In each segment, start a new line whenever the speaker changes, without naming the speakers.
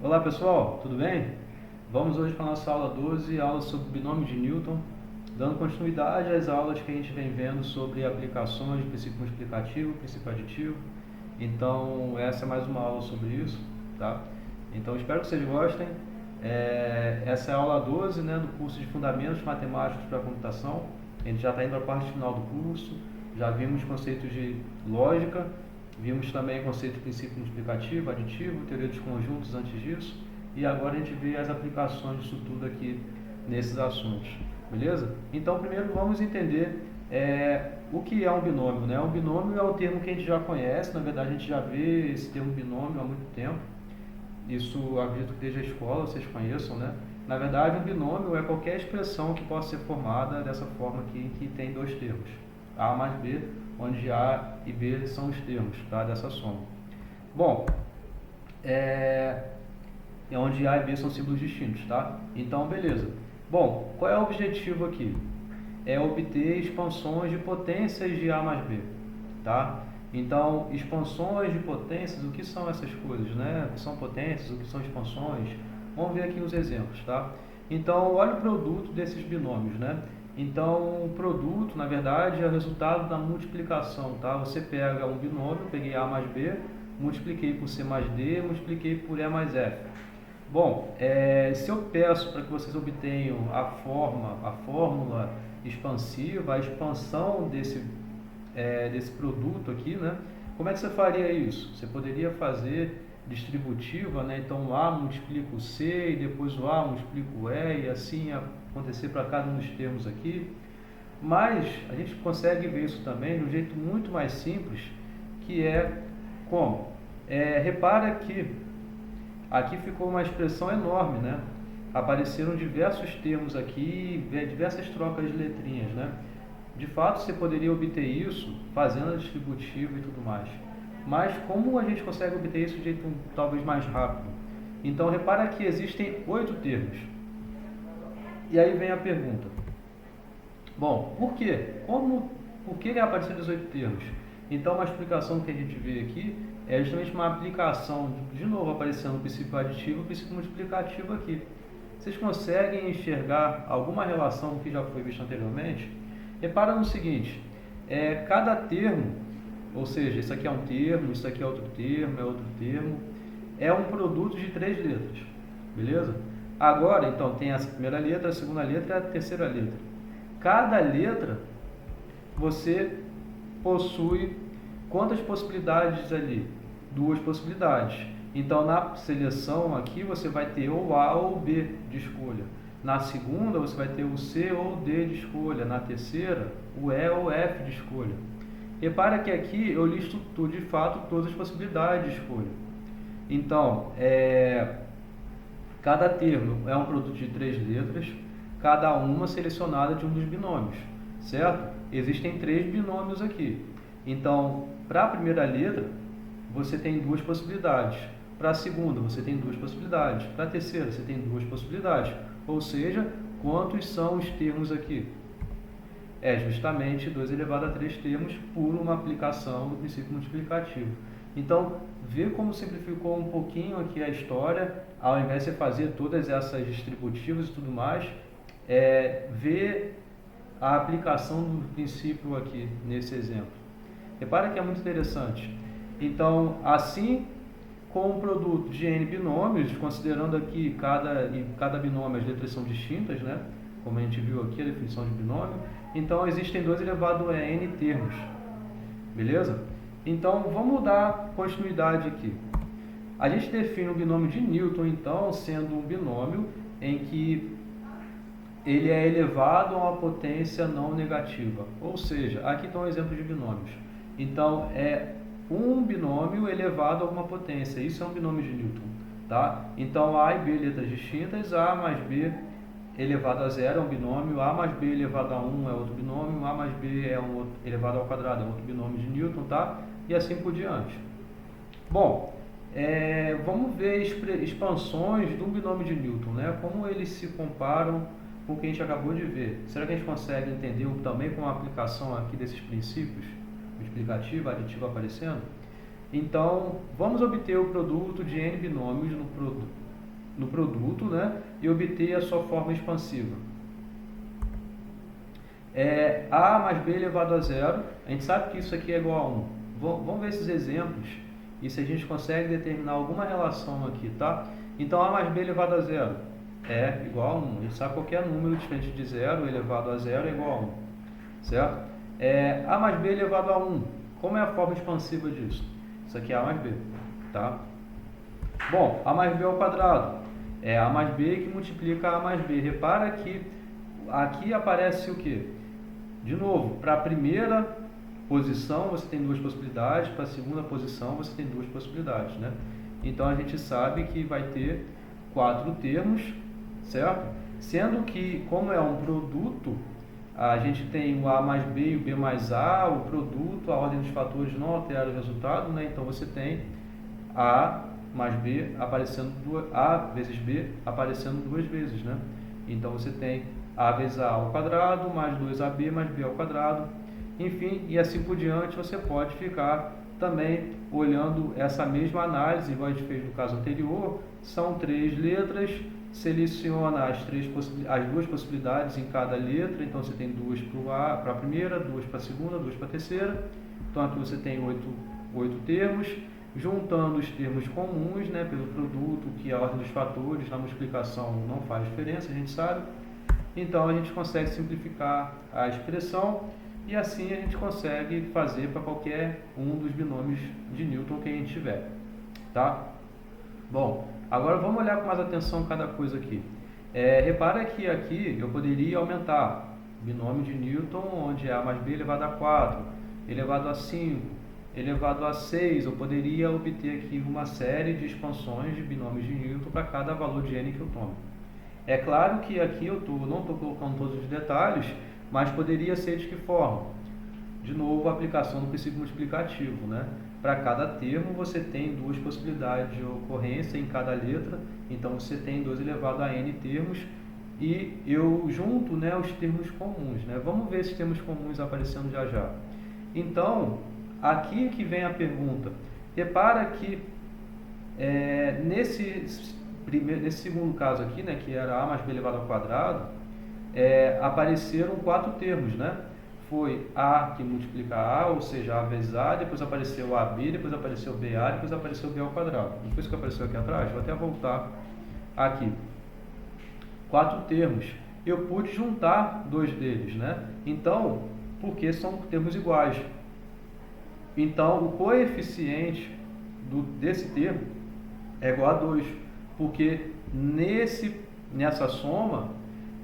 Olá pessoal, tudo bem? Vamos hoje para a nossa aula 12, aula sobre binômio de Newton, dando continuidade às aulas que a gente vem vendo sobre aplicações de princípio multiplicativo, princípio aditivo. Então essa é mais uma aula sobre isso, tá? Então espero que vocês gostem. Essa é a aula 12, né, do curso de Fundamentos Matemáticos para a Computação. A gente já está indo para a parte final do curso, já vimos conceitos de lógica, vimos também o conceito de princípio multiplicativo, aditivo, teoria dos conjuntos antes disso, e agora a gente vê as aplicações disso tudo aqui nesses assuntos, beleza? Então primeiro vamos entender o que é um binômio, né? Um binômio é um termo que a gente já conhece, na verdade a gente já vê esse termo binômio há muito tempo, isso acredito que desde a escola vocês conheçam, né? Na verdade, um binômio é qualquer expressão que possa ser formada dessa forma aqui, que tem dois termos, A mais B, onde A e B são os termos, tá, dessa soma. Bom, é onde A e B são símbolos distintos, tá? Então, beleza. Bom, qual é o objetivo aqui? É obter expansões de potências de A mais B, tá? Então, expansões de potências, o que são essas coisas, né? O que são potências, o que são expansões? Vamos ver aqui os exemplos, tá? Então, olha o produto desses binômios, né? Então, o produto, na verdade, é o resultado da multiplicação, tá? Você pega um binômio, peguei A mais B, multipliquei por C mais D, multipliquei por E mais F. Bom, se eu peço para que vocês obtenham a fórmula expansiva, a expansão desse produto aqui, né? Como é que você faria isso? Você poderia fazer distributiva, né? Então A multiplica o C e depois o A multiplica o E e assim acontecer para cada um dos termos aqui. Mas a gente consegue ver isso também de um jeito muito mais simples, que é como? Repara que aqui ficou uma expressão enorme, né? Apareceram diversos termos aqui, diversas trocas de letrinhas, né? De fato, você poderia obter isso fazendo a distributiva e tudo mais. Mas como a gente consegue obter isso de jeito talvez mais rápido? Então, repara que existem 8 termos. E aí vem a pergunta. Bom, por quê? Por que apareceram os 8 termos? Então, uma explicação que a gente vê aqui é justamente uma aplicação, de novo aparecendo o princípio aditivo e o princípio multiplicativo aqui. Vocês conseguem enxergar alguma relação que já foi vista anteriormente? Repara no seguinte, cada termo, ou seja, isso aqui é um termo, isso aqui é outro termo, é um produto de 3 letras, beleza? Agora, então, tem a primeira letra, a segunda letra e a terceira letra. Cada letra, você possui quantas possibilidades ali? 2 possibilidades. Então, na seleção aqui, você vai ter ou A ou B de escolha. Na segunda, você vai ter o C ou D de escolha. Na terceira, o E ou F de escolha. Repara que aqui eu listo de fato todas as possibilidades de escolha. Então, cada termo é um produto de 3 letras, cada uma selecionada de um dos binômios, certo? Existem 3 binômios aqui. Então, para a primeira letra, você tem 2 possibilidades. Para a segunda, você tem 2 possibilidades. Para a terceira, você tem 2 possibilidades. Ou seja, quantos são os termos aqui? É justamente 2 elevado a 3 termos por uma aplicação do princípio multiplicativo. Então, vê como simplificou um pouquinho aqui a história, ao invés de você fazer todas essas distributivas e tudo mais, vê a aplicação do princípio aqui nesse exemplo. Repara que é muito interessante. Então, assim, com um produto de n binômios, considerando aqui cada binômio as letras são distintas, né? Como a gente viu aqui a definição de binômio, então existem 2 elevado a n termos, beleza? Então vamos dar continuidade aqui. A gente define o binômio de Newton, então, sendo um binômio em que ele é elevado a uma potência não negativa, ou seja, aqui estão exemplos de binômios. Então é um binômio elevado a uma potência, isso é um binômio de Newton, tá? Então A e B letras distintas, A mais B elevado a zero é um binômio, A mais B elevado a 1 é outro binômio, A mais B elevado ao quadrado é outro binômio de Newton, tá? E assim por diante. Bom, vamos ver expansões do binômio de Newton, né? Como eles se comparam com o que a gente acabou de ver. Será que a gente consegue entender também com a aplicação aqui desses princípios? Multiplicativo, aditivo aparecendo? Então, vamos obter o produto de n binômios no produto, né, e obter a sua forma expansiva. A mais B elevado a zero, a gente sabe que isso aqui é igual a 1. Vamos ver esses exemplos e se a gente consegue determinar alguma relação aqui, tá? Então, A mais B elevado a zero é igual a 1. A gente sabe qualquer número diferente de zero elevado a zero é igual a 1, certo? A mais B elevado a 1, como é a forma expansiva disso? Isso aqui é A mais B, tá? Bom, A mais B ao quadrado é A mais B que multiplica A mais B. Repara que aqui aparece o quê? De novo, para a primeira posição você tem duas possibilidades, para a segunda posição você tem duas possibilidades, né? Então a gente sabe que vai ter 4 termos, certo? Sendo que, como é um produto, a gente tem o A mais B e o B mais A, o produto, a ordem dos fatores não altera o resultado, né? Então você tem A mais B aparecendo A vezes B aparecendo duas vezes, né? Então você tem A vezes A ao quadrado, mais 2AB mais B ao quadrado, enfim, e assim por diante. Você pode ficar também olhando essa mesma análise, igual a gente fez no caso anterior. São 3 letras, seleciona as duas possibilidades em cada letra, então você tem 2 para a primeira, 2 para a segunda, 2 para a terceira, então aqui você tem 8 termos, juntando os termos comuns, né, pelo produto, que a ordem dos fatores na multiplicação não faz diferença, a gente sabe. Então a gente consegue simplificar a expressão e assim a gente consegue fazer para qualquer um dos binômios de Newton que a gente tiver, tá? Bom, agora vamos olhar com mais atenção cada coisa aqui. Repara que aqui eu poderia aumentar binômio de Newton, onde é A mais B elevado a 4, elevado a 5, elevado a 6. Eu poderia obter aqui uma série de expansões de binômios de Newton para cada valor de n que eu tome. É claro que aqui eu não estou colocando todos os detalhes, mas poderia ser de que forma? De novo, a aplicação do princípio multiplicativo, né? Para cada termo você tem duas possibilidades de ocorrência em cada letra, então você tem 2 elevado a n termos e eu junto, né, os termos comuns, né? Vamos ver esses termos comuns aparecendo já já. Então, aqui que vem a pergunta. Repara que nesse segundo caso aqui, né, que era A mais B elevado ao quadrado, apareceram 4 termos, né? Foi A que multiplica A, ou seja, A vezes A, depois apareceu AB, depois apareceu BA, depois apareceu B ao quadrado. Depois que apareceu aqui atrás, vou até voltar aqui. 4 termos. Eu pude juntar 2 deles, né? Então, porque são termos iguais. Então, o coeficiente desse termo é igual a 2, porque nessa soma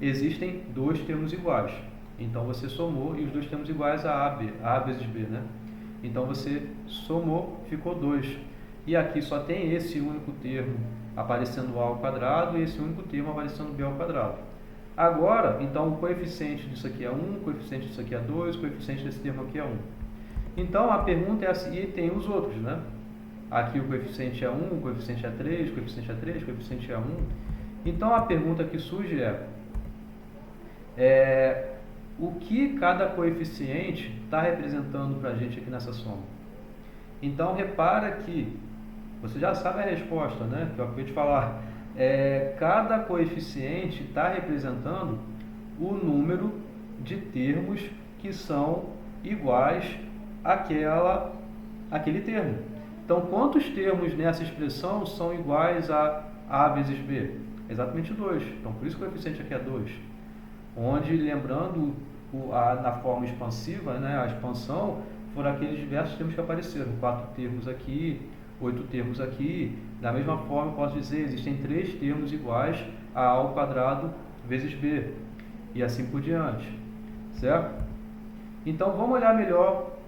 existem 2 termos iguais. Então você somou e os 2 termos iguais a AB, A vezes B, né? Então você somou, ficou 2. E aqui só tem esse único termo aparecendo A ao quadrado e esse único termo aparecendo B ao quadrado. Agora, então o coeficiente disso aqui é 1, o coeficiente disso aqui é 2, o coeficiente desse termo aqui é 1. Então a pergunta é assim, e tem os outros, né? Aqui o coeficiente é 1, o coeficiente é 3, o coeficiente é 3, o coeficiente é 1. Então a pergunta que surge o que cada coeficiente está representando para a gente aqui nessa soma? Então repara que, você já sabe a resposta, né? Que eu acabei de falar. Cada coeficiente está representando o número de termos que são iguais àquele termo. Então, quantos termos nessa expressão são iguais a A vezes B? Exatamente 2. Então, por isso que o coeficiente aqui é 2. Onde, lembrando, na forma expansiva, né, a expansão, foram aqueles diversos termos que apareceram. 4 termos aqui, 8 termos aqui. Da mesma forma, eu posso dizer, existem 3 termos iguais a A ao quadrado vezes B. E assim por diante. Certo? Então, vamos olhar melhor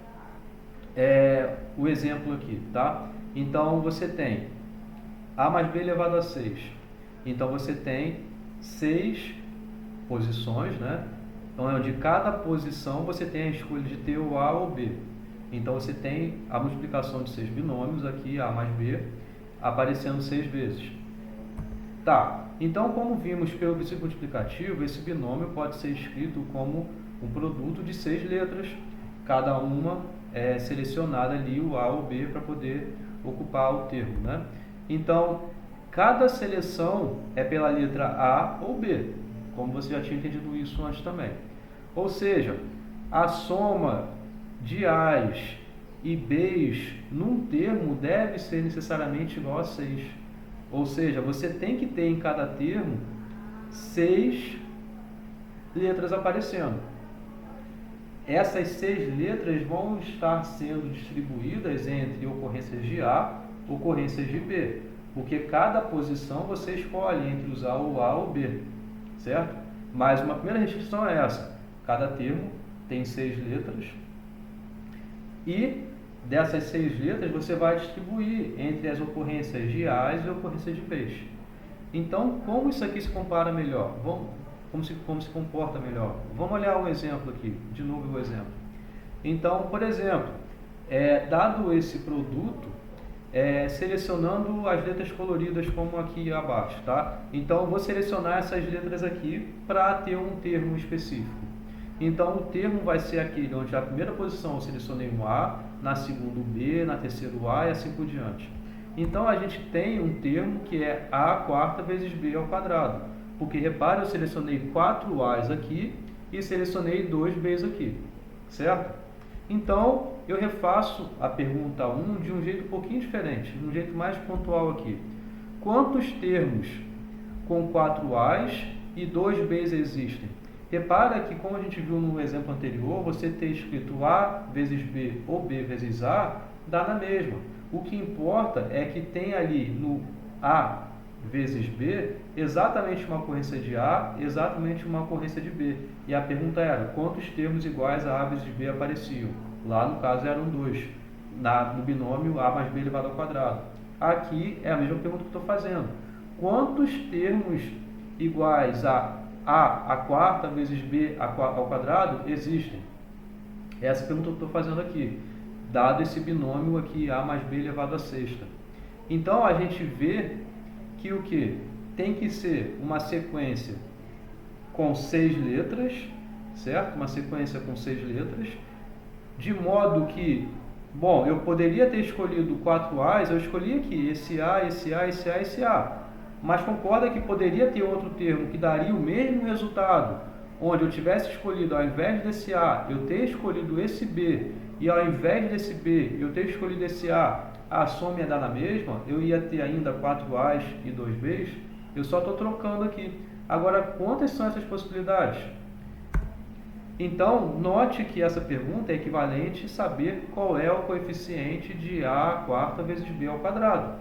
o exemplo aqui, tá? Então, você tem A mais B elevado a 6. Então, você tem 6 posições, né? Então, onde cada posição você tem a escolha de ter o A ou B. Então, você tem a multiplicação de 6 binômios aqui, A mais B, aparecendo 6 vezes. Tá, então, como vimos pelo princípio multiplicativo, esse binômio pode ser escrito como um produto de 6 letras, cada uma selecionada ali o A ou B para poder ocupar o termo, né? Então, cada seleção é pela letra A ou B, como você já tinha entendido isso antes também. Ou seja, a soma de A's e B's num termo deve ser necessariamente igual a 6. Ou seja, você tem que ter em cada termo 6 letras aparecendo. Essas 6 letras vão estar sendo distribuídas entre ocorrências de A e ocorrências de B, porque cada posição você escolhe entre usar o A ou B, certo? Mas uma primeira restrição é essa: cada termo tem 6 letras e dessas 6 letras você vai distribuir entre as ocorrências de A's e ocorrências de B's. Então, como isso aqui se compara melhor? Como se comporta melhor? Vamos olhar um exemplo aqui, de novo o exemplo. Então, por exemplo, dado esse produto, selecionando as letras coloridas como aqui abaixo, tá? Então, eu vou selecionar essas letras aqui para ter um termo específico. Então, o termo vai ser aquele onde na primeira posição eu selecionei um A, na segunda o B, na terceira o A e assim por diante. Então, a gente tem um termo que é A quarta vezes B ao quadrado. Porque, repare, eu selecionei 4 A's aqui e selecionei 2 B's aqui, certo? Então, eu refaço a pergunta 1 de um jeito um pouquinho diferente, de um jeito mais pontual aqui. Quantos termos com 4 A's e 2 B's existem? Repara que, como a gente viu no exemplo anterior, você ter escrito A vezes B ou B vezes A, dá na mesma. O que importa é que tem ali no A vezes B, exatamente uma ocorrência de A, exatamente uma ocorrência de B. E a pergunta era, quantos termos iguais a A vezes B apareciam? Lá, no caso, eram 2, no binômio A mais B elevado ao quadrado. Aqui é a mesma pergunta que estou fazendo. Quantos termos iguais a A quarta vezes B ao quadrado existem? Essa pergunta que eu estou fazendo aqui, dado esse binômio aqui, A mais B elevado à sexta. Então, a gente vê que o que? Tem que ser uma sequência com 6 letras, certo? Uma sequência com 6 letras, de modo que, bom, eu poderia ter escolhido 4 A's, eu escolhi aqui esse A, esse A, esse A, esse A, mas concorda que poderia ter outro termo que daria o mesmo resultado, onde eu tivesse escolhido, ao invés desse A, eu ter escolhido esse B, e ao invés desse B, eu ter escolhido esse a soma ia dar na mesma, eu ia ter ainda 4 A's e 2 B's, eu só estou trocando aqui. Agora, quantas são essas possibilidades? Então, note que essa pergunta é equivalente a saber qual é o coeficiente de A quarta vezes B ao quadrado,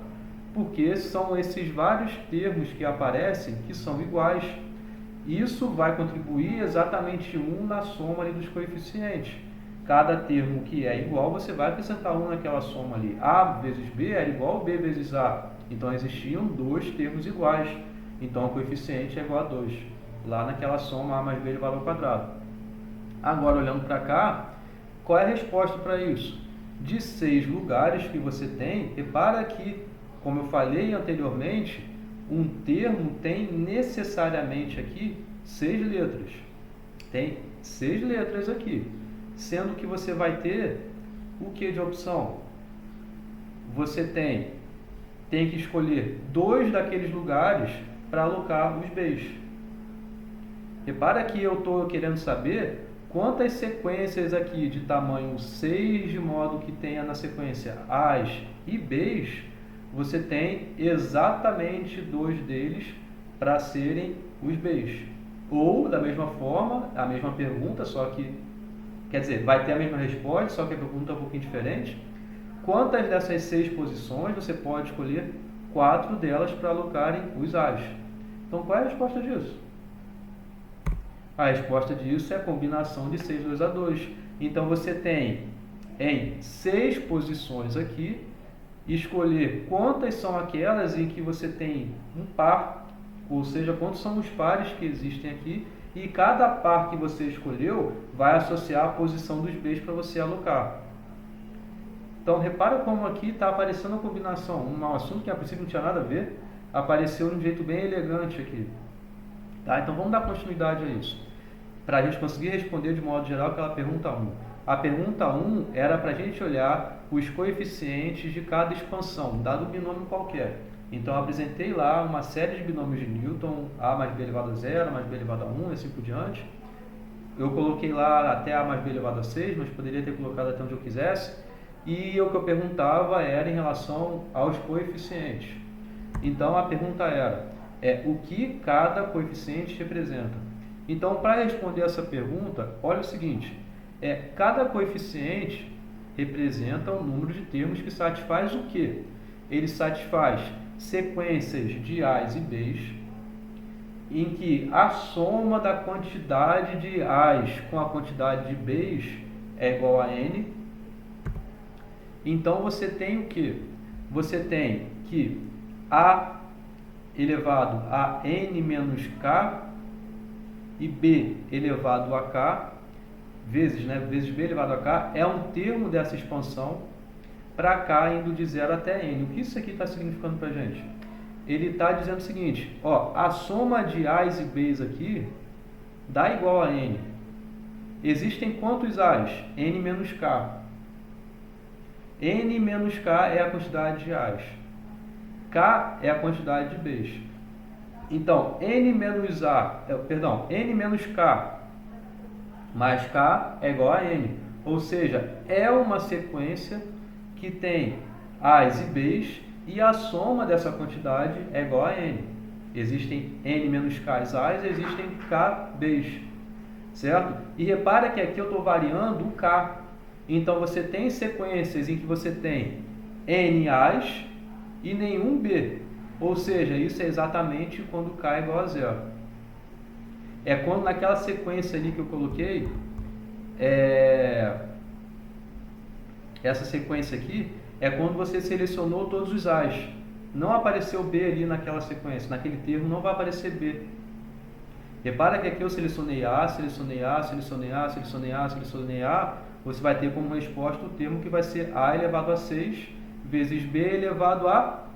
porque são esses vários termos que aparecem que são iguais. Isso vai contribuir exatamente 1 na soma ali dos coeficientes. Cada termo que é igual, você vai acrescentar 1 naquela soma ali. A vezes B era igual a B vezes A. Então, existiam 2 termos iguais. Então, o coeficiente é igual a 2. Lá naquela soma, A mais B elevado ao quadrado. Agora, olhando para cá, qual é a resposta para isso? De 6 lugares que você tem, repara que, como eu falei anteriormente, um termo tem necessariamente aqui 6 letras. Tem 6 letras aqui. Sendo que você vai ter o que de opção? Você tem que escolher 2 daqueles lugares para alocar os B's. Repara que eu estou querendo saber quantas sequências aqui de tamanho 6, de modo que tenha na sequência A's e B's, você tem exatamente 2 deles para serem os B's. Ou, da mesma forma, a mesma pergunta, só que quer dizer, vai ter a mesma resposta, só que a pergunta é um pouquinho diferente. Quantas dessas 6 posições você pode escolher 4 delas para alocarem os A's? Então, qual é a resposta disso? A resposta disso é a combinação de 6, 2 a 2. Então, você tem em 6 posições aqui, escolher quantas são aquelas em que você tem um par, ou seja, quantos são os pares que existem aqui, e cada par que você escolheu vai associar a posição dos B's para você alocar. Então, repara como aqui está aparecendo a combinação. Um assunto que a princípio não tinha nada a ver, apareceu de um jeito bem elegante aqui. Tá? Então, vamos dar continuidade a isso, para a gente conseguir responder de modo geral aquela pergunta 1. A pergunta 1 era para a gente olhar os coeficientes de cada expansão, dado um binômio qualquer. Então, eu apresentei lá uma série de binômios de Newton, A mais B elevado a 0, A mais B elevado a 1 e assim por diante. Eu coloquei lá até A mais B elevado a 6, mas poderia ter colocado até onde eu quisesse. E o que eu perguntava era em relação aos coeficientes. Então, a pergunta era, o que cada coeficiente representa? Então, para responder essa pergunta, olha o seguinte, cada coeficiente representa um número de termos que satisfaz o quê? Ele satisfaz sequências de A's e B's, em que a soma da quantidade de A's com a quantidade de B's é igual a N. Então, você tem o quê? Você tem que A elevado a N menos K e B elevado a K, vezes B elevado a K, é um termo dessa expansão para K indo de 0 até N. O que isso aqui está significando para a gente? Ele está dizendo o seguinte, a soma de A's e B's aqui dá igual a N. Existem quantos A's? N menos K. N menos K é a quantidade de A's. K é a quantidade de B's. Então, N menos K mais K é igual a N. Ou seja, é uma sequência que tem A's e B's e a soma dessa quantidade é igual a N. Existem N menos K's A's, existem K B's, certo? E repara que aqui eu estou variando o K. Então, você tem sequências em que você tem N A's e nenhum B. Ou seja, isso é exatamente quando K é igual a 0. É quando naquela sequência ali que eu coloquei, essa sequência aqui, é quando você selecionou todos os A's. Não apareceu B ali naquela sequência, naquele termo não vai aparecer B. Repara que aqui eu selecionei A, selecionei A, selecionei A, selecionei A, selecionei A, você vai ter como resposta o termo que vai ser A elevado a 6 vezes B elevado a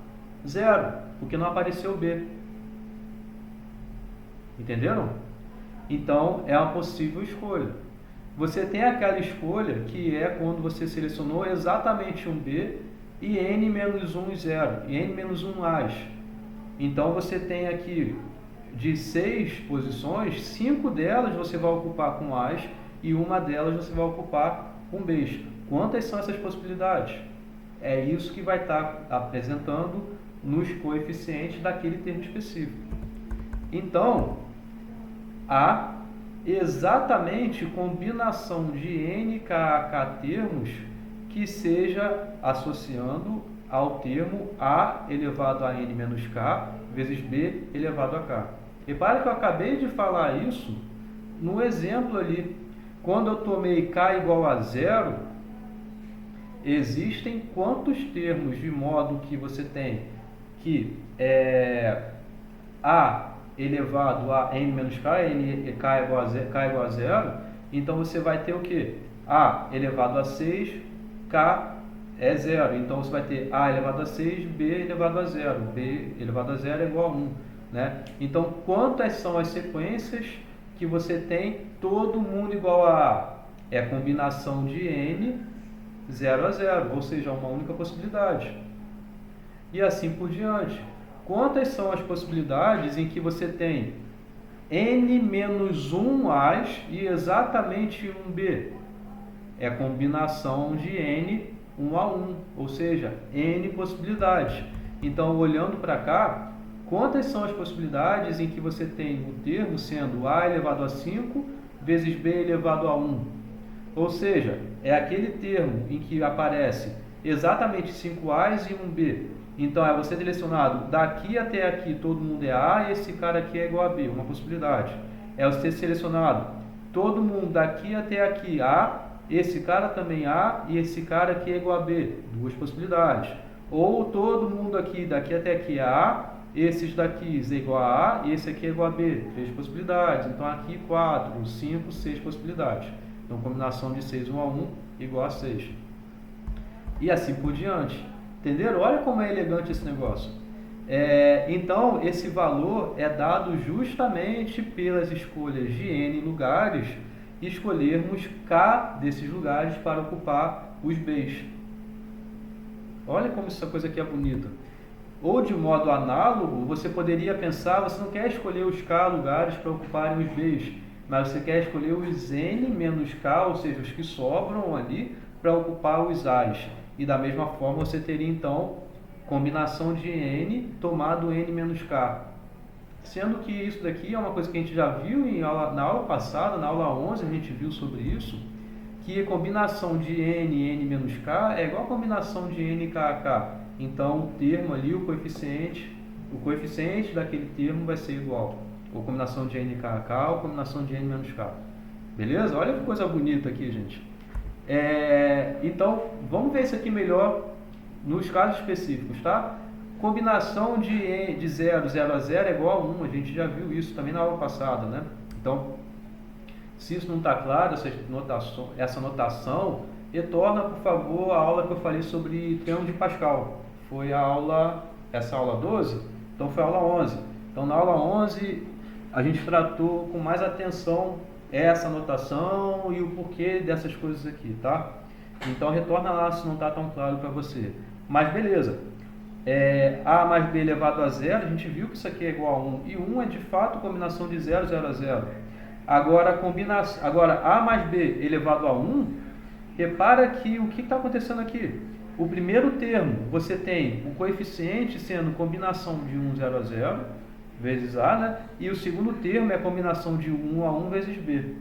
0, porque não apareceu B. Entenderam? Então, é uma possível escolha. Você tem aquela escolha que é quando você selecionou exatamente um B e N menos 1 e 0, e N menos 1 A's. Então, você tem aqui de 6 posições, 5 delas você vai ocupar com A's e uma delas você vai ocupar com B's. Quantas são essas possibilidades? É isso que vai estar apresentando nos coeficientes daquele termo específico. Então, há exatamente combinação de N, K, K termos que seja associando ao termo A elevado a N menos K vezes B elevado a K. Repare que eu acabei de falar isso no exemplo ali. Quando eu tomei K igual a 0, existem quantos termos de modo que você tem que A elevado a N menos K, K igual a 0, então você vai ter o que? A elevado a 6, K é 0. Então você vai ter A elevado a 6, B elevado a 0. B elevado a 0 é igual a 1. Né? Então, quantas são as sequências que você tem todo mundo igual a A? É a combinação de N 0 a 0, ou seja, uma única possibilidade. E assim por diante. Quantas são as possibilidades em que você tem N menos 1 A's e exatamente um B? É a combinação de N 1 a 1, ou seja, N possibilidades. Então, olhando para cá, quantas são as possibilidades em que você tem o termo sendo A elevado a 5 vezes B elevado a 1? Ou seja, é aquele termo em que aparece exatamente 5 A's e 1 B. Então, é você selecionado daqui até aqui, todo mundo é A e esse cara aqui é igual a B, uma possibilidade. É você selecionado todo mundo daqui até aqui A, esse cara também A e esse cara aqui é igual a B, duas possibilidades. Ou todo mundo aqui, daqui até aqui é A, esses daqui é igual a A e esse aqui é igual a B, 3 possibilidades. Então, aqui 4, 5, 6 possibilidades. Então, combinação de 6, 1 a 1 igual a 6. E assim por diante. Entenderam? Olha como é elegante esse negócio. Então, esse valor é dado justamente pelas escolhas de N lugares e escolhermos K desses lugares para ocupar os B's. Olha como essa coisa aqui é bonita. Ou de modo análogo, você poderia pensar, você não quer escolher os K lugares para ocuparem os Bs, mas você quer escolher os N menos K, ou seja, os que sobram ali, para ocupar os As. E da mesma forma você teria então combinação de N tomado N menos K. Sendo que isso daqui é uma coisa que a gente já viu na aula passada, na aula 11 a gente viu sobre isso, que a combinação de N e N menos K é igual a combinação de N e K a K. Então o termo ali, o coeficiente daquele termo vai ser igual. Ou combinação de N e K a K ou combinação de N menos K. Beleza? Olha que coisa bonita aqui, gente. Então, vamos ver isso aqui melhor nos casos específicos, tá? Combinação de 0, 0 a 0 é igual a 1, a gente já viu isso também na aula passada, né? Então, se isso não está claro, essa notação, retorna, por favor, a aula que eu falei sobre triângulo de Pascal. Foi essa aula 12? Então foi a aula 11. Então na aula 11 a gente tratou com mais atenção essa notação e o porquê dessas coisas aqui, tá? Então retorna lá se não está tão claro para você. Mas beleza. A mais b elevado a zero, a gente viu que isso aqui é igual a 1. E 1 é de fato combinação de 0, 0 a 0. Agora a mais b elevado a 1, repara que o que está acontecendo aqui? O primeiro termo, você tem o coeficiente sendo combinação de 1, 0 a 0, vezes a, né? E o segundo termo é a combinação de 1 a 1 vezes b.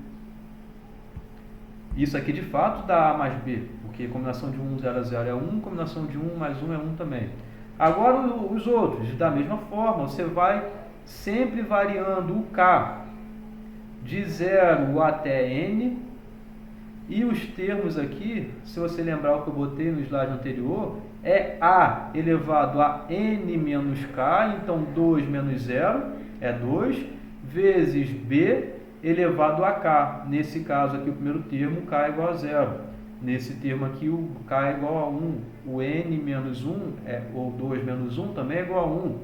Isso aqui de fato dá a mais b, porque combinação de 1, 0 a 0 é 1, combinação de 1 mais 1 é 1 também. Agora os outros, da mesma forma, você vai sempre variando o k de 0 até n, e os termos aqui, se você lembrar o que eu botei no slide anterior, é a elevado a n menos k, então 2 menos 0 é 2, vezes b elevado a k. Nesse caso aqui, o primeiro termo, k é igual a 0. Nesse termo aqui, o k é igual a 1. O n menos 1, ou 2 menos 1, também é igual a 1.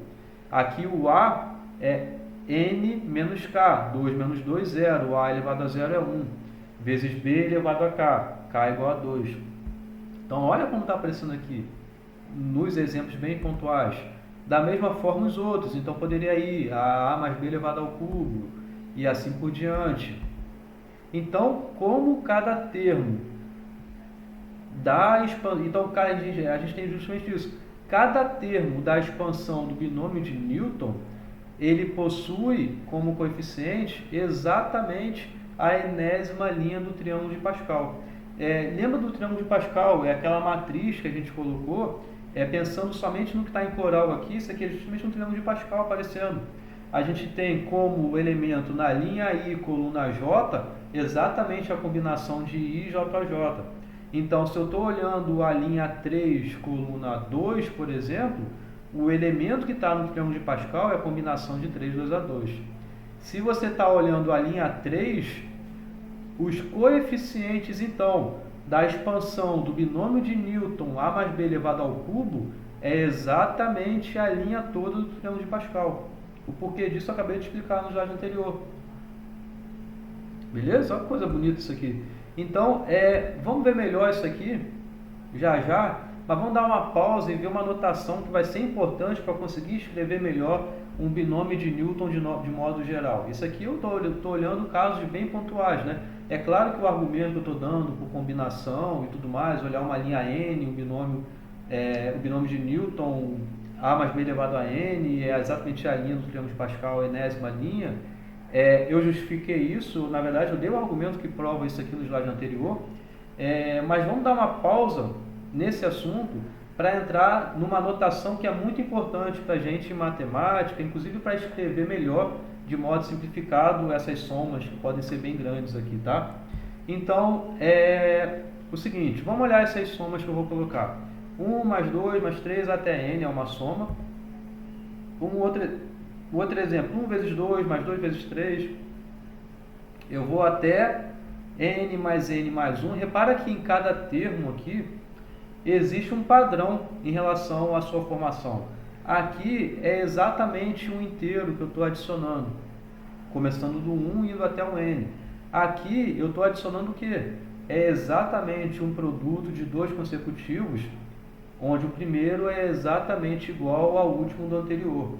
Aqui o a é n menos k. 2 menos 2, 0. O a elevado a 0 é 1. Vezes b elevado a k. K é igual a 2. Então, olha como está aparecendo aqui, nos exemplos bem pontuais. Da mesma forma os outros. Então, poderia ir a mais b elevado ao cubo, e assim por diante. Então, como cada termo da expansão... Então, a gente tem justamente isso. Cada termo da expansão do binômio de Newton, ele possui como coeficiente exatamente a enésima linha do triângulo de Pascal. Lembra do triângulo de Pascal? É aquela matriz que a gente colocou, pensando somente no que está em coral aqui. Isso aqui é justamente um triângulo de Pascal aparecendo. A gente tem como elemento na linha I, coluna J, exatamente a combinação de I, J, J. Então, se eu estou olhando a linha 3, coluna 2, por exemplo, o elemento que está no triângulo de Pascal é a combinação de 3, 2 a 2. Se você está olhando a linha 3, os coeficientes, então, da expansão do binômio de Newton, a mais b elevado ao cubo, é exatamente a linha toda do triângulo de Pascal. O porquê disso eu acabei de explicar no slide anterior. Beleza? Olha que coisa bonita isso aqui. Então, vamos ver melhor isso aqui, já, mas vamos dar uma pausa e ver uma notação que vai ser importante para conseguir escrever melhor um binômio de Newton de modo geral. Isso aqui eu estou olhando casos bem pontuais, né? É claro que o argumento que eu estou dando por combinação e tudo mais, olhar uma linha N, o binômio de Newton, A mais B elevado a N, é exatamente a linha do triângulo de Pascal, a enésima linha. Eu justifiquei isso, na verdade eu dei o argumento que prova isso aqui no slide anterior, mas vamos dar uma pausa nesse assunto para entrar numa notação que é muito importante para a gente em matemática, inclusive para escrever melhor, de modo simplificado, essas somas que podem ser bem grandes aqui, tá? Então, o seguinte, vamos olhar essas somas que eu vou colocar. 1 mais 2 mais 3 até n é uma soma. Outro exemplo, 1 vezes 2 mais 2 vezes 3. Eu vou até n mais 1. Repara que em cada termo aqui existe um padrão em relação à sua formação. Aqui é exatamente um inteiro que eu estou adicionando, começando do 1 e indo até o n. Aqui eu estou adicionando o quê? É exatamente um produto de dois consecutivos, onde o primeiro é exatamente igual ao último do anterior,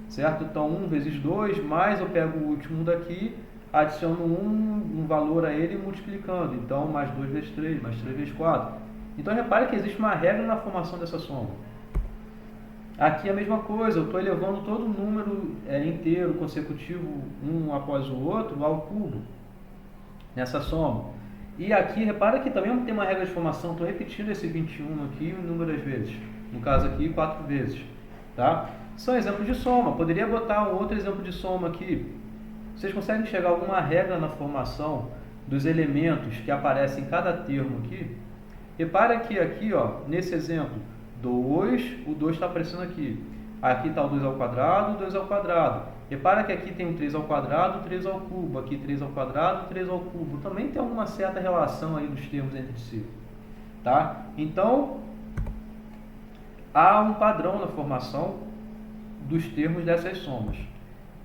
certo? Então 1 vezes 2, mais eu pego o último daqui, adiciono um valor a ele multiplicando, então mais 2 vezes 3, mais 3 vezes 4. Então repare que existe uma regra na formação dessa soma. Aqui é a mesma coisa, eu estou elevando todo número inteiro, consecutivo, um após o outro, ao cubo, nessa soma. E aqui, repara que também tem uma regra de formação, estou repetindo esse 21 aqui inúmeras vezes, no caso aqui 4 vezes, tá? São exemplos de soma, poderia botar um outro exemplo de soma aqui. Vocês conseguem enxergar alguma regra na formação dos elementos que aparecem em cada termo aqui? Repara que aqui, ó, nesse exemplo, 2, o 2 está aparecendo aqui. Aqui está o 2 ao quadrado, 2 ao quadrado. Repara que aqui tem o 3 ao quadrado, 3 ao cubo. Aqui 3 ao quadrado, 3 ao cubo. Também tem alguma certa relação aí dos termos entre si. Tá? Então, há um padrão na formação dos termos dessas somas.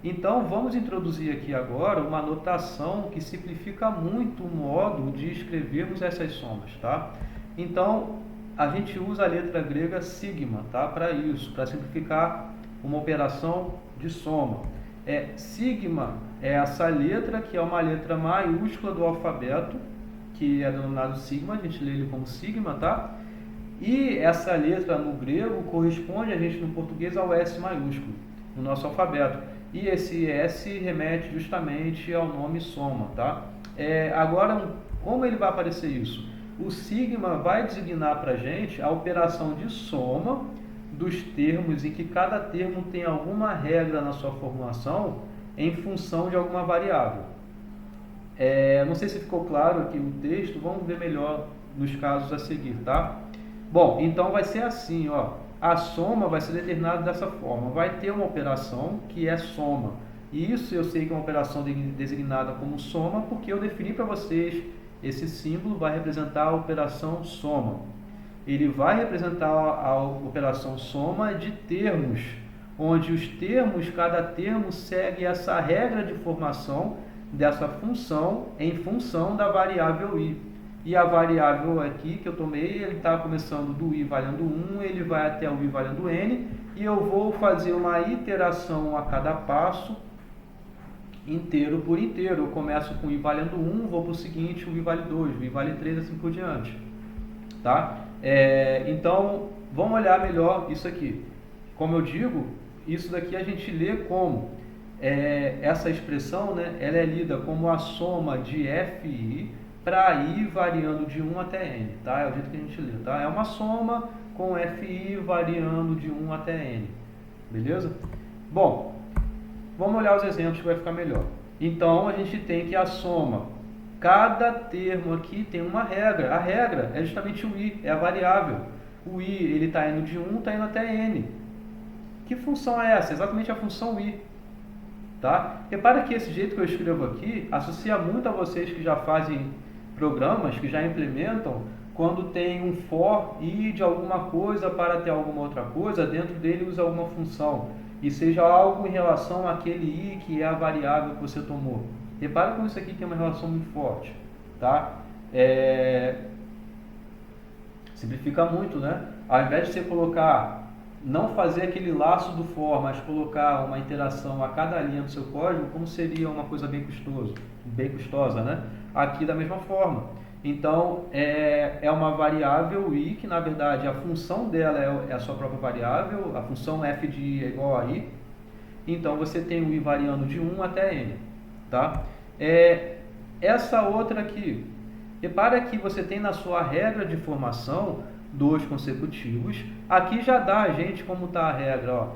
Então, vamos introduzir aqui agora uma notação que simplifica muito o modo de escrevermos essas somas. Tá? Então, a gente usa a letra grega sigma, tá? Para isso, para simplificar uma operação de soma. Sigma é essa letra que é uma letra maiúscula do alfabeto, que é denominado sigma, a gente lê ele como sigma, tá? E essa letra no grego corresponde a gente no português ao S maiúsculo, no nosso alfabeto. E esse S remete justamente ao nome soma, tá? Agora, como ele vai aparecer isso? O sigma vai designar para a gente a operação de soma dos termos em que cada termo tem alguma regra na sua formulação em função de alguma variável. Não sei se ficou claro aqui o texto, vamos ver melhor nos casos a seguir, tá? Bom, então vai ser assim, ó, a soma vai ser determinada dessa forma, vai ter uma operação que é soma, e isso eu sei que é uma operação designada como soma porque eu defini para vocês. Esse símbolo vai representar a operação soma. Ele vai representar a operação soma de termos, onde os termos, cada termo segue essa regra de formação dessa função em função da variável i. E a variável aqui que eu tomei, ele está começando do i valendo 1, ele vai até o i valendo n, e eu vou fazer uma iteração a cada passo, inteiro por inteiro. Eu começo com o i valendo 1, vou para o seguinte, o i vale 2, o i vale 3, assim por diante. Tá? Então, vamos olhar melhor isso aqui. Como eu digo, isso daqui a gente lê como, essa expressão, né, ela é lida como a soma de fi para i variando de 1 até n. Tá? É o jeito que a gente lê. Tá? É uma soma com fi variando de 1 até n. Beleza? Bom, vamos olhar os exemplos que vai ficar melhor. Então, a gente tem que a soma. Cada termo aqui tem uma regra. A regra é justamente o i, é a variável. O i, ele está indo de 1, está indo até n. Que função é essa? Exatamente a função i. Tá? Repara que esse jeito que eu escrevo aqui associa muito a vocês que já fazem programas, que já implementam, quando tem um for i de alguma coisa para ter alguma outra coisa, dentro dele usa alguma função. E seja algo em relação àquele i que é a variável que você tomou. Repare como isso aqui tem uma relação muito forte. Tá? Simplifica muito, né? Ao invés de você colocar, não fazer aquele laço do for, mas colocar uma interação a cada linha do seu código, como seria uma coisa bem custosa, né? Aqui da mesma forma. Então, é uma variável i, que na verdade a função dela é a sua própria variável, a função f de i é igual a i. Então, você tem o i variando de 1 até n. Tá? Essa outra aqui, repara que você tem na sua regra de formação 2 consecutivos. Aqui já dá a gente como está a regra, ó,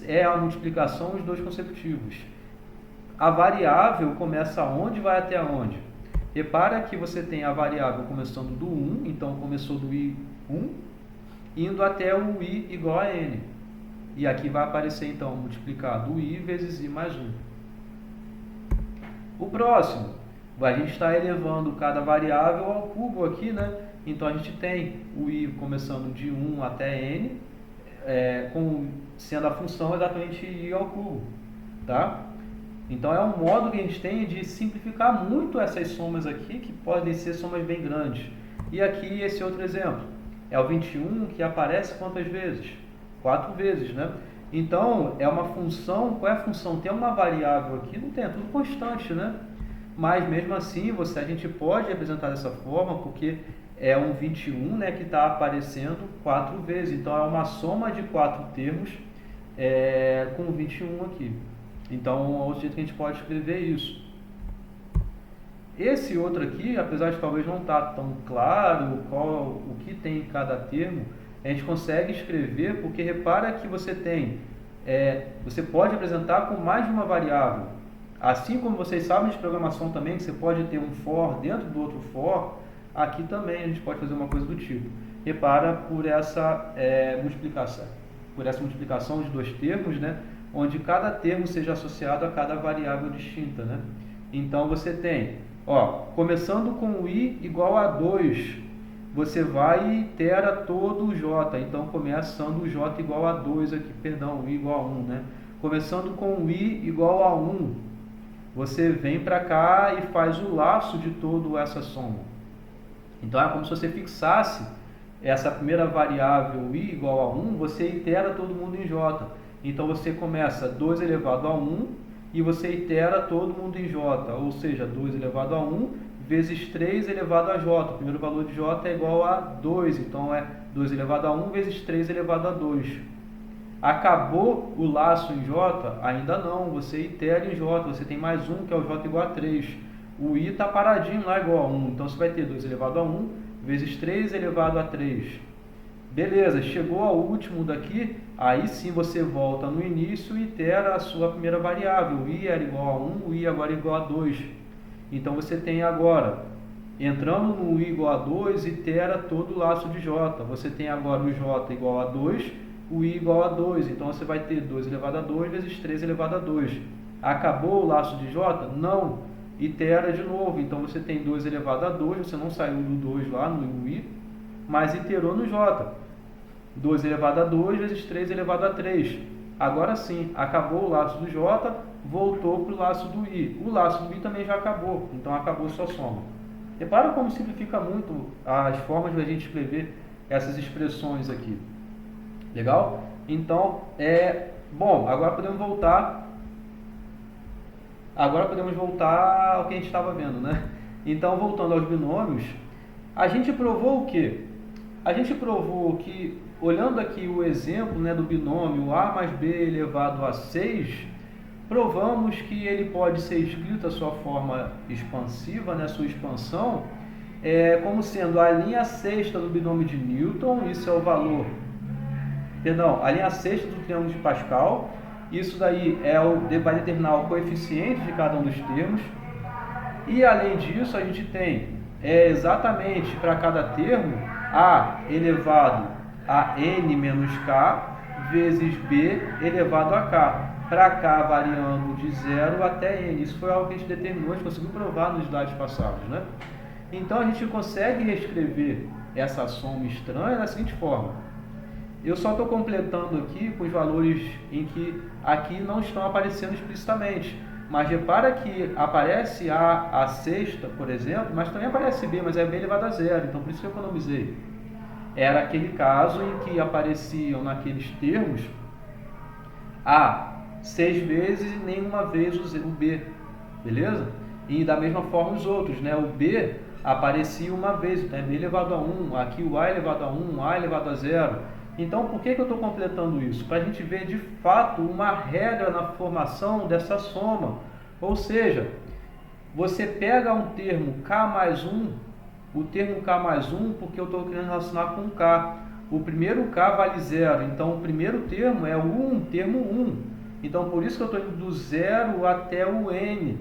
é a multiplicação dos 2 consecutivos. A variável começa onde, vai até onde? Repara que você tem a variável começando do 1, então começou do i 1, indo até o i igual a n. E aqui vai aparecer então multiplicado i vezes i mais 1. O próximo, a gente está elevando cada variável ao cubo aqui, né? Então a gente tem o i começando de 1 até n, sendo a função exatamente i ao cubo. Tá? Então é um modo que a gente tem de simplificar muito essas somas aqui, que podem ser somas bem grandes. E aqui esse outro exemplo. É o 21 que aparece quantas vezes? 4 vezes, né? Então, é uma função, qual é a função? Tem uma variável aqui, não tem, é tudo constante, né? Mas mesmo assim, a gente pode representar dessa forma, porque é um 21, né, que está aparecendo 4 vezes. Então, é uma soma de 4 termos com 21 aqui. Então, é o jeito que a gente pode escrever isso. Esse outro aqui, apesar de talvez não estar tão claro o que tem em cada termo, a gente consegue escrever, porque repara que você pode representar com mais de uma variável. Assim como vocês sabem de programação também, que você pode ter um for dentro do outro for, aqui também a gente pode fazer uma coisa do tipo. Repara por essa multiplicação de dois termos, né, onde cada termo seja associado a cada variável distinta, né? Então você tem, começando com o i igual a 2, você vai e itera todo o j. Então começando o j igual a 2 aqui, perdão, o i igual a 1, né? Começando com o i igual a 1, você vem para cá e faz o laço de toda essa soma. Então é como se você fixasse essa primeira variável i igual a 1, você itera todo mundo em j. Então você começa 2 elevado a 1 e você itera todo mundo em j, ou seja, 2 elevado a 1 vezes 3 elevado a j. O primeiro valor de j é igual a 2, então é 2 elevado a 1 vezes 3 elevado a 2. Acabou o laço em j? Ainda não, você itera em j, você tem mais 1, que é o j igual a 3. O i está paradinho lá igual a 1, então você vai ter 2 elevado a 1 vezes 3 elevado a 3. Beleza, chegou ao último daqui, aí sim você volta no início e itera a sua primeira variável. O i era igual a 1, o i agora é igual a 2. Então você tem agora, entrando no i igual a 2, itera todo o laço de j. Você tem agora o j igual a 2, o i igual a 2. Então você vai ter 2 elevado a 2 vezes 3 elevado a 2. Acabou o laço de j? Não. Itera de novo. Então você tem 2 elevado a 2, você não saiu do 2 lá no i, mas iterou no j. 2 elevado a 2 vezes 3 elevado a 3. Agora sim, acabou o laço do j, voltou para o laço do i. O laço do i também já acabou, então acabou sua soma. Repara como simplifica muito as formas de a gente escrever essas expressões aqui. Legal? Então, bom, agora podemos voltar ao que a gente estava vendo, né? Então, voltando aos binômios, a gente provou o quê? A gente provou que, olhando aqui o exemplo, né, do binômio a mais b elevado a 6, provamos que ele pode ser escrito a sua forma expansiva, né, sua expansão, como sendo a linha sexta do binômio de Newton, isso é o valor, a linha sexta do triângulo de Pascal, isso daí vai determinar o coeficiente de cada um dos termos, e além disso a gente tem exatamente para cada termo a elevado a n menos k vezes b elevado a k, para k variando de 0 até n. Isso foi algo que a gente determinou, a gente conseguiu provar nos slides passados, né? Então a gente consegue reescrever essa soma estranha da seguinte forma. Eu só estou completando aqui com os valores em que aqui não estão aparecendo explicitamente. Mas repara que aparece a sexta, por exemplo, mas também aparece b, mas é b elevado a 0, então por isso que eu economizei. Era aquele caso em que apareciam naqueles termos a 6 vezes e nenhuma vez o b, beleza? E da mesma forma os outros, né? O b aparecia uma vez, então é b elevado a 1, aqui o a elevado a 1, a elevado a 0. Então, por que eu estou completando isso? Para a gente ver de fato uma regra na formação dessa soma. Ou seja, você pega um termo k mais 1, o termo k mais 1, porque eu estou querendo relacionar com k. O primeiro k vale 0, então o primeiro termo é o termo 1. Então, por isso que eu estou indo do 0 até o n,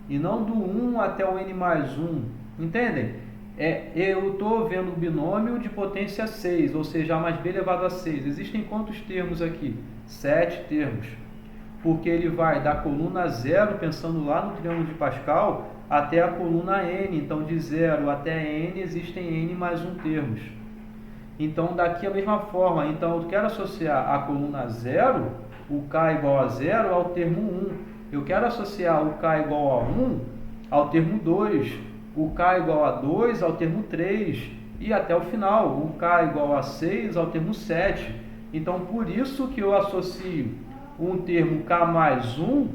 e não do 1 até o n mais 1. Entendem? Eu estou vendo o binômio de potência 6, ou seja, a mais b elevado a 6. Existem quantos termos aqui? 7 termos. Porque ele vai da coluna 0, pensando lá no triângulo de Pascal, até a coluna n. Então, de 0 até n, existem n mais 1 termos. Então, daqui a mesma forma. Então, eu quero associar a coluna 0, o k igual a 0, ao termo 1. Eu quero associar o k igual a 1 ao termo 2. O k igual a 2 ao termo 3, e até o final, o k igual a 6 ao termo 7. Então, por isso que eu associo um termo k mais 1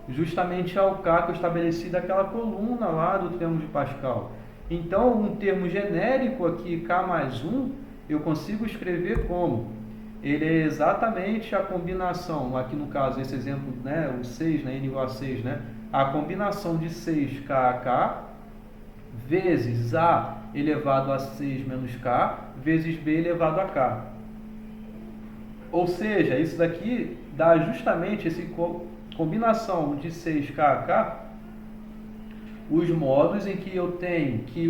justamente ao k que eu estabeleci daquela coluna lá do triângulo de Pascal. Então, um termo genérico aqui, k mais 1, eu consigo escrever como? Ele é exatamente a combinação, aqui no caso, esse exemplo, né, o 6, né, n igual a 6, né, a combinação de 6k a k vezes a elevado a 6 menos k vezes b elevado a k. Ou seja, isso daqui dá justamente essa combinação de 6k a k, os modos em que eu tenho que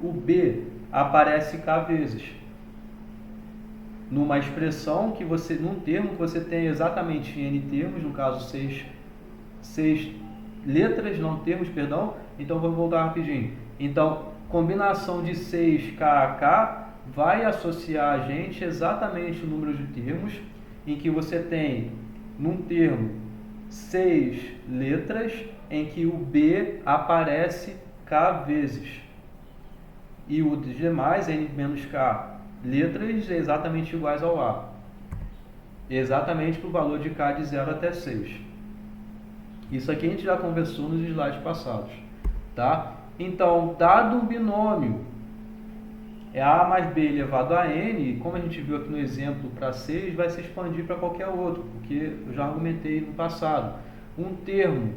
o b aparece k vezes. Numa expressão que você, num termo que você tem exatamente n termos, no caso 6 letras, não termos, perdão. Então vamos voltar rapidinho. Então, combinação de 6k a k vai associar a gente exatamente o número de termos em que você tem num termo 6 letras em que o b aparece k vezes e os demais n menos k letras exatamente iguais ao A, exatamente para o valor de k de 0 até 6. Isso aqui a gente já conversou nos slides passados, tá? Então, dado um binômio é A mais B elevado a N, como a gente viu aqui no exemplo para 6, vai se expandir para qualquer outro, porque eu já argumentei no passado. Um termo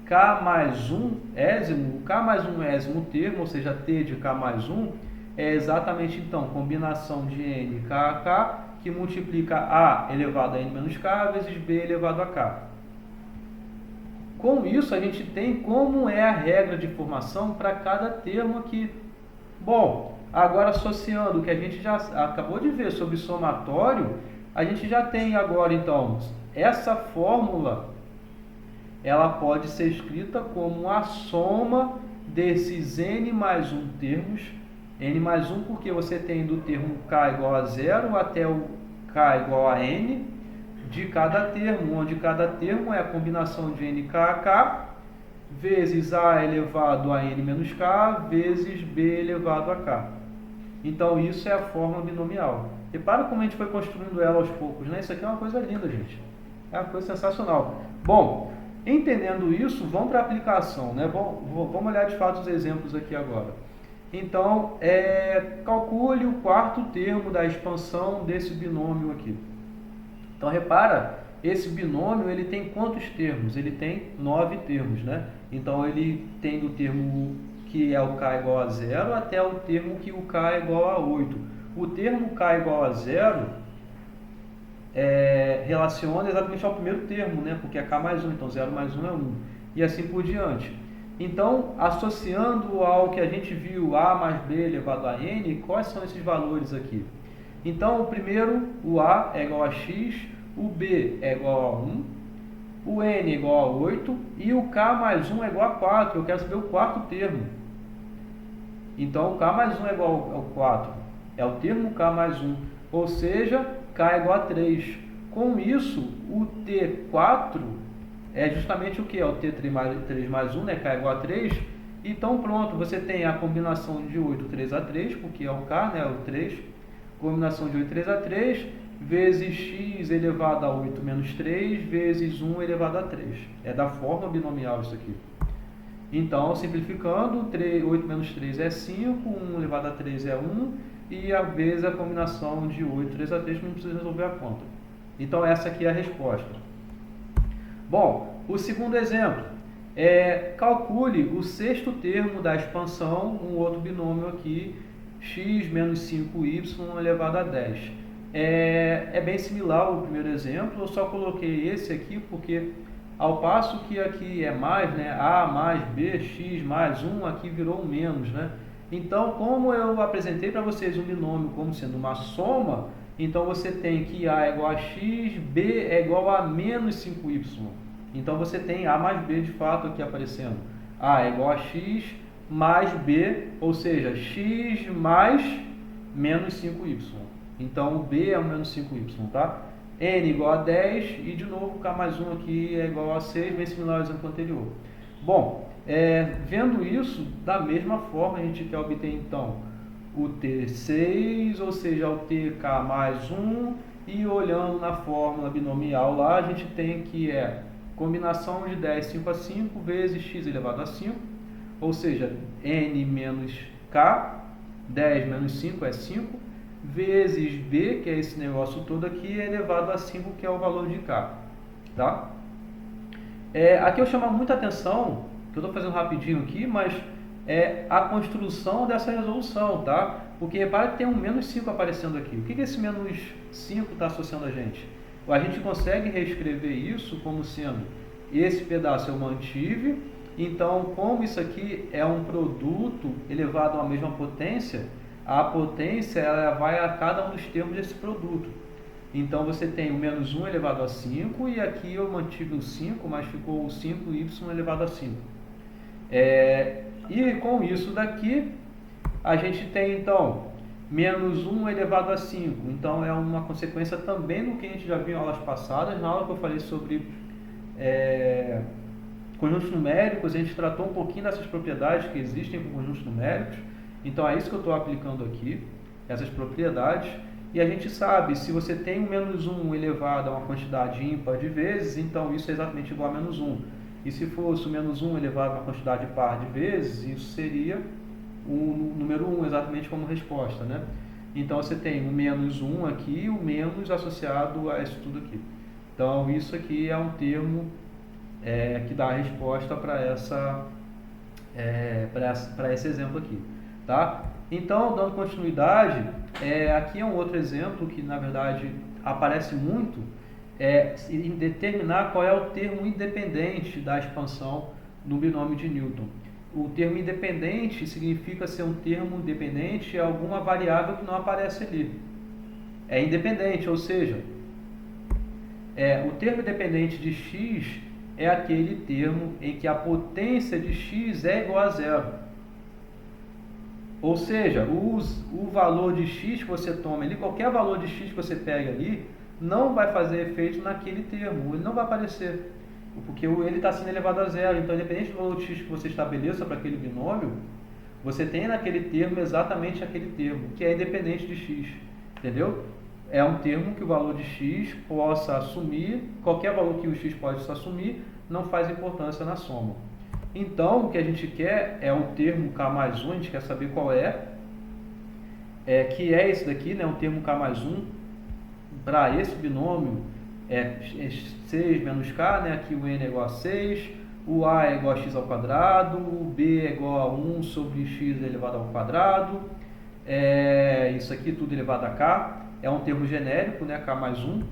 K mais 1 ésimo, o K mais 1 ésimo termo, ou seja, T de K mais 1, é exatamente, então, combinação de N K a K, que multiplica A elevado a N menos K vezes B elevado a K. Com isso, a gente tem como é a regra de formação para cada termo aqui. Bom, agora associando o que a gente já acabou de ver sobre somatório, a gente já tem agora, então, essa fórmula, ela pode ser escrita como a soma desses N mais 1 termos. N mais 1 porque você tem do termo K igual a 0 até o K igual a N de cada termo, onde cada termo é a combinação de NK a K vezes A elevado a N menos K vezes B elevado a K. Então isso é a fórmula binomial. Repara como a gente foi construindo ela aos poucos, né? Isso aqui é uma coisa linda, gente. É uma coisa sensacional. Bom, entendendo isso, vamos para a aplicação, né? Vamos olhar de fato os exemplos aqui agora. Então, calcule o quarto termo da expansão desse binômio aqui. Então, repara, esse binômio ele tem quantos termos? Ele tem 9 termos, né? Então, ele tem do termo que é o k igual a 0 até o termo que o k é igual a 8. O termo k igual a 0 relaciona exatamente ao primeiro termo, né? Porque é k mais 1, então 0 mais 1 é 1. E assim por diante. Então, associando ao que a gente viu, A mais B elevado a N, quais são esses valores aqui? Então, o primeiro, o A é igual a X, o B é igual a 1, o N é igual a 8 e o K mais 1 é igual a 4. Eu quero saber o quarto termo. Então, o K mais 1 é igual ao 4. É o termo K mais 1. Ou seja, K é igual a 3. Com isso, o T4 é justamente o que? É o T3 mais 1, né? K é igual a 3. Então, pronto, você tem a combinação de 8, 3 a 3, porque é o K, né? O 3. Combinação de 8, 3 a 3, vezes x elevado a 8 menos 3, vezes 1 elevado a 3. É da forma binomial isso aqui. Então, simplificando, 8 menos 3 é 5, 1 elevado a 3 é 1, e a vezes a combinação de 8, 3 a 3, que não precisa resolver a conta. Então, essa aqui é a resposta. Bom, o segundo exemplo calcule o sexto termo da expansão, um outro binômio aqui, x menos 5y elevado a 10. É bem similar ao primeiro exemplo, eu só coloquei esse aqui porque, ao passo que aqui é mais, né, a mais b, x mais 1, aqui virou um menos, né? Então, como eu apresentei para vocês um binômio como sendo uma soma, então você tem que a é igual a x, b é igual a menos 5y. Então você tem a mais b de fato aqui aparecendo. A é igual a x mais b, ou seja, x mais menos 5y. Então o b é o menos 5y, tá? N igual a 10 e de novo k mais 1 aqui é igual a 6, bem similar ao exemplo anterior. Bom, vendo isso, da mesma forma a gente quer obter então o T6, ou seja, o TK mais 1, e olhando na fórmula binomial lá, a gente tem que é combinação de 10, 5 a 5 vezes x elevado a 5, ou seja, n menos k, 10 menos 5 é 5, vezes b, que é esse negócio todo aqui, elevado a 5, que é o valor de k. Tá? Aqui eu chamo muita atenção, que eu estou fazendo rapidinho aqui, mas é a construção dessa resolução, tá? Porque repara que tem um menos 5 aparecendo aqui. O que esse menos 5 está associando a gente? A gente consegue reescrever isso como sendo esse pedaço eu mantive, então como isso aqui é um produto elevado à mesma potência, a potência ela vai a cada um dos termos desse produto. Então você tem o menos 1 elevado a 5 e aqui eu mantive o 5, mas ficou o 5y elevado a 5. E com isso daqui, a gente tem então menos 1 elevado a 5. Então é uma consequência também do que a gente já viu em aulas passadas. Na aula que eu falei sobre conjuntos numéricos, a gente tratou um pouquinho dessas propriedades que existem com conjuntos numéricos. Então é isso que eu estou aplicando aqui, essas propriedades. E a gente sabe, se você tem o menos 1 elevado a uma quantidade ímpar de vezes, então isso é exatamente igual a menos 1. E se fosse o menos 1 elevado a uma quantidade par de vezes, isso seria o número 1 exatamente como resposta, né? Então você tem o menos 1 aqui e o menos associado a isso tudo aqui. Então isso aqui é um termo que dá a resposta para esse exemplo aqui, tá? Então, dando continuidade, aqui é um outro exemplo que na verdade aparece muito, em determinar qual é o termo independente da expansão no binômio de Newton. O termo independente significa ser um termo dependente de alguma variável que não aparece ali. É independente, ou seja, o termo independente de x é aquele termo em que a potência de x é igual a zero. Ou seja, o valor de x que você toma ali, qualquer valor de x que você pega ali, não vai fazer efeito naquele termo, ele não vai aparecer, porque ele está sendo elevado a zero. Então, independente do valor de x que você estabeleça para aquele binômio, você tem naquele termo exatamente aquele termo, que é independente de x, entendeu? É um termo que o valor de x possa assumir, qualquer valor que o x pode assumir, não faz importância na soma. Então, o que a gente quer é um termo k mais 1, a gente quer saber qual que é esse daqui, né? Um termo k mais 1, para esse binômio é 6 menos k, né? Aqui o n é igual a 6, o a é igual a x ao quadrado, o b é igual a 1 sobre x elevado ao quadrado, isso aqui tudo elevado a k, é um termo genérico, né? K mais 1.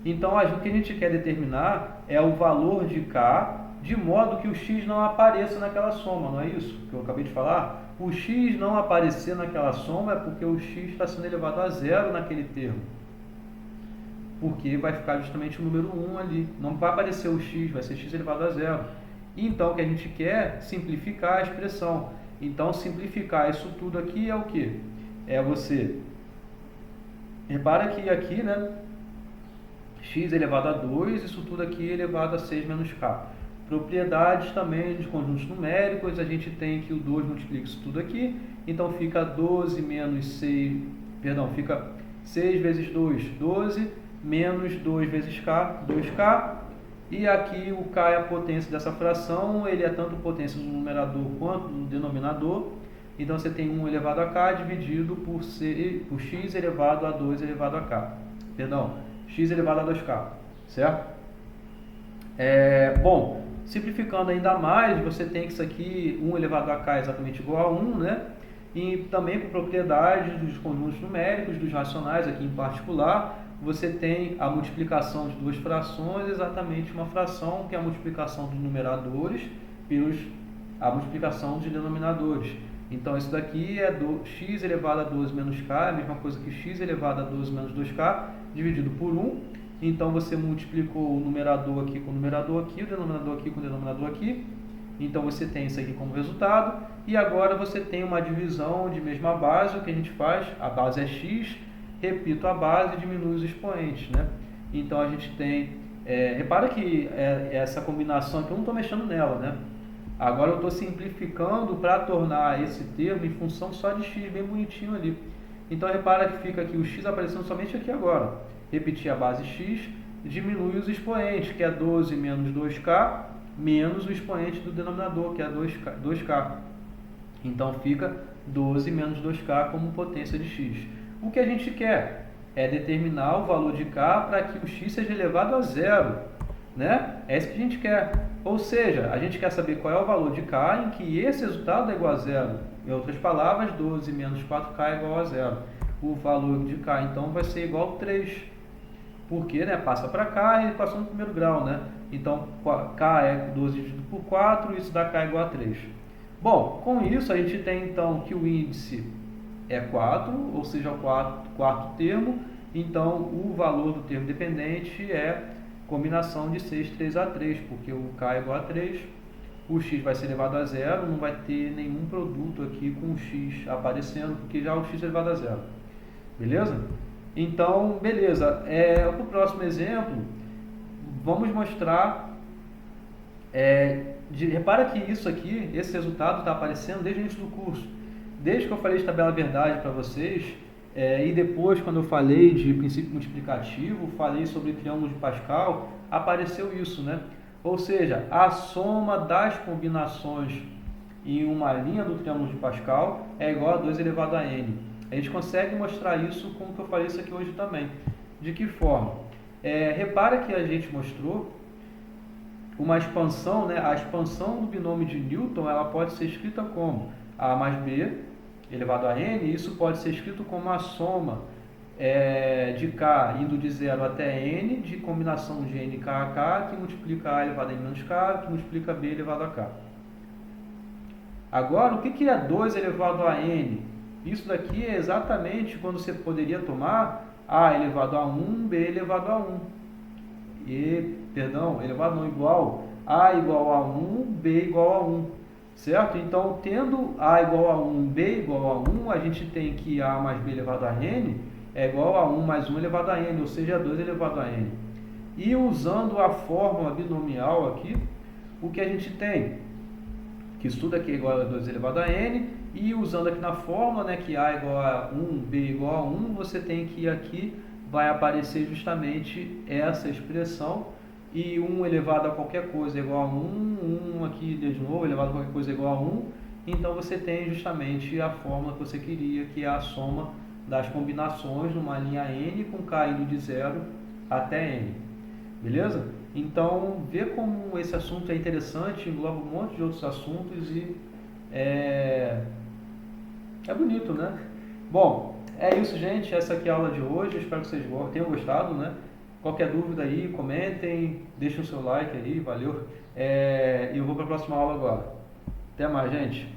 Então, o que a gente quer determinar é o valor de k, de modo que o x não apareça naquela soma, não é isso que eu acabei de falar? O x não aparecer naquela soma é porque o x está sendo elevado a zero naquele termo. Porque vai ficar justamente o número 1 ali. Não vai aparecer o x, vai ser x elevado a zero. Então, o que a gente quer é simplificar a expressão. Então, simplificar isso tudo aqui é o quê? É você... Repara que aqui, né? X elevado a 2, isso tudo aqui elevado a 6 menos k. Propriedades também de conjuntos numéricos, a gente tem que o 2 multiplica isso tudo aqui, então fica 12 menos 6, fica 6 vezes 2, 12, menos 2 vezes k, 2k, e aqui o k é a potência dessa fração, ele é tanto potência do numerador quanto do denominador, então você tem 1 elevado a k dividido por x elevado a 2 elevado a k, x elevado a 2k, certo? Bom, simplificando ainda mais, você tem que isso aqui, 1 elevado a k é exatamente igual a 1, né? E também com propriedades dos conjuntos numéricos, dos racionais aqui em particular, você tem a multiplicação de duas frações, exatamente uma fração, que é a multiplicação dos numeradores, a multiplicação de denominadores. Então, isso daqui é x elevado a 12 menos k, é a mesma coisa que x elevado a 12 menos 2k, dividido por 1. Então, você multiplicou o numerador aqui com o numerador aqui, o denominador aqui com o denominador aqui. Então, você tem isso aqui como resultado. E agora, você tem uma divisão de mesma base. O que a gente faz? A base é x, repito a base e diminui os expoentes, né? Então, a gente tem... repara que essa combinação aqui, eu não estou mexendo nela, né? Agora eu estou simplificando para tornar esse termo em função só de x, bem bonitinho ali. Então repara que fica aqui o x aparecendo somente aqui agora. Repetir a base x, diminui os expoentes, que é 12 menos 2k, menos o expoente do denominador, que é 2k. Então fica 12 menos 2k como potência de x. O que a gente quer é determinar o valor de k para que o x seja elevado a zero, né? É isso que a gente quer. Ou seja, a gente quer saber qual é o valor de k em que esse resultado é igual a zero. Em outras palavras, 12 menos 4k é igual a zero. O valor de k, então, vai ser igual a 3. Porque, né, passa para cá e passou no primeiro grau, né? Então, k é 12 dividido por 4, isso dá k igual a 3. Bom, com isso a gente tem, então, que o índice é 4, ou seja, o quarto termo. Então, o valor do termo dependente é combinação de 6, 3 a 3, porque o k é igual a 3, o x vai ser elevado a zero, não vai ter nenhum produto aqui com o x aparecendo, porque já o x é elevado a zero. Beleza? Então, beleza. Para o próximo exemplo, vamos mostrar... repara que isso aqui, esse resultado está aparecendo desde o início do curso. Desde que eu falei de tabela verdade para vocês, e depois, quando eu falei de princípio multiplicativo, falei sobre triângulo de Pascal, apareceu isso, né? Ou seja, a soma das combinações em uma linha do triângulo de Pascal é igual a 2 elevado a n. A gente consegue mostrar isso com o que eu falei isso aqui hoje também. De que forma? Repara que a gente mostrou uma expansão, né? A expansão do binômio de Newton, ela pode ser escrita como a mais b elevado a n, isso pode ser escrito como a soma de k indo de 0 até n, de combinação de n k a k, que multiplica a elevado a n menos k, que multiplica b elevado a k. Agora, o que é 2 elevado a n? Isso daqui é exatamente quando você poderia tomar a elevado a 1, b elevado a 1. Elevado não igual, a igual a 1, b igual a 1. Certo? Então, tendo a igual a 1, b igual a 1, a gente tem que a mais b elevado a n é igual a 1 mais 1 elevado a n, ou seja, 2 elevado a n. E usando a fórmula binomial aqui, o que a gente tem? Que isso tudo aqui é igual a 2 elevado a n, e usando aqui na fórmula, né, que a igual a 1, b igual a 1, você tem que aqui vai aparecer justamente essa expressão, e 1 elevado a qualquer coisa é igual a 1, 1 aqui de novo elevado a qualquer coisa é igual a 1, então você tem justamente a fórmula que você queria, que é a soma das combinações numa linha n com k indo de 0 até n. Beleza? Então, vê como esse assunto é interessante, engloba um monte de outros assuntos e é bonito, né? Bom, é isso, gente. Essa aqui é a aula de hoje. Espero que vocês tenham gostado, né? Qualquer dúvida aí, comentem, deixem o seu like aí, valeu. E eu vou para a próxima aula agora. Até mais, gente.